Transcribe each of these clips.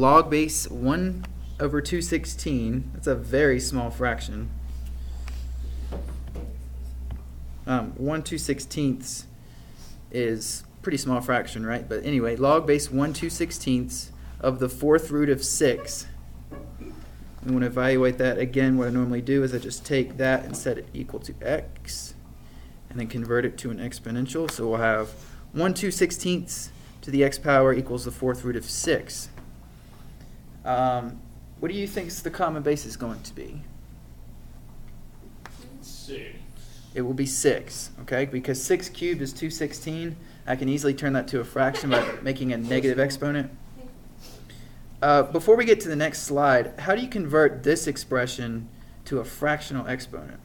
log base 1 over 216. That's a very small fraction. 1 2/16 is pretty small fraction, right? But anyway, log base 1 2/16 of the fourth root of 6. We want to evaluate that. Again, what I normally do is I just take that and set it equal to x, and then convert it to an exponential. So we'll have 1 2/16 to the x power equals the fourth root of 6. What do you think the common base is going to be? 6. It will be 6, okay? Because 6 cubed is 216. I can easily turn that to a fraction by making a negative exponent. Before we get to the next slide, how do you convert this expression to a fractional exponent?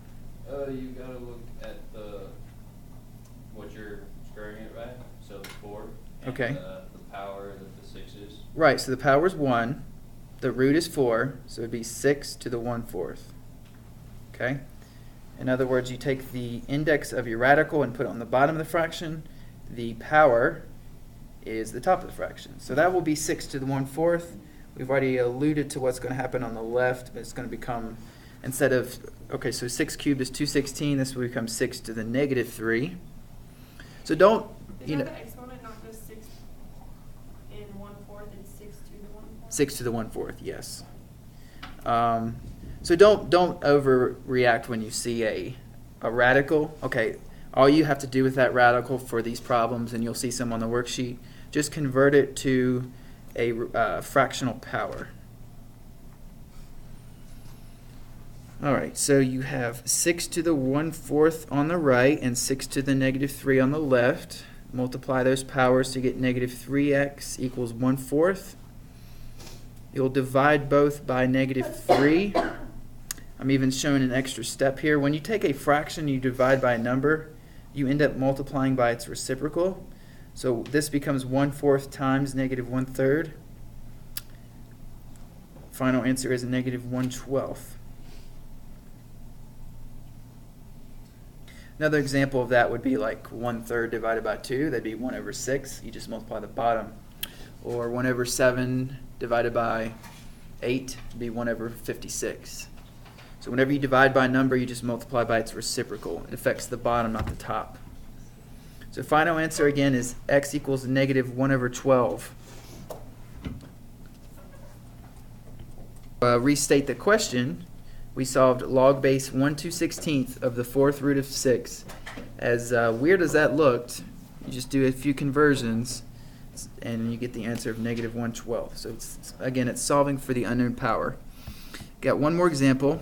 You gotta look at what you're squaring it, right? So 4. And Okay. The power that the 6 is. Right, so the power is 1. The root is 4, so it would be 6 to the 1/4. Okay? In other words, you take the index of your radical and put it on the bottom of the fraction. The power is the top of the fraction. So that will be 6 to the 1/4. We've already alluded to what's going to happen on the left, but it's going to become, instead of, okay, so 6 cubed is 216. This will become 6 to the negative 3. So don't, Is you that know, the exponent, not just 6 and 1/4, it's 6 to the 1/4? 6 to the 1/4, yes. So don't overreact when you see a radical. Okay, all you have to do with that radical for these problems, and you'll see some on the worksheet, just convert it to a fractional power. All right, so you have 6 to the 1/4 on the right and 6 to the negative 3 on the left. Multiply those powers to get negative 3x equals 1/4. You'll divide both by negative 3. I'm even showing an extra step here. When you take a fraction, you divide by a number, you end up multiplying by its reciprocal. So this becomes 1/4 times negative 1/3. Final answer is negative 1/12. Another example of that would be like 1/3 divided by 2. That'd be 1 over 6. You just multiply the bottom. Or 1 over 7 divided by 8 would be 1 over 56. So whenever you divide by a number, you just multiply by its reciprocal. It affects the bottom, not the top. So final answer again is x equals negative 1 over 12. Restate the question. We solved log base 1 2/16 of the fourth root of 6. As weird as that looked, you just do a few conversions and you get the answer of negative 1/12. So again, it's solving for the unknown power. Got one more example.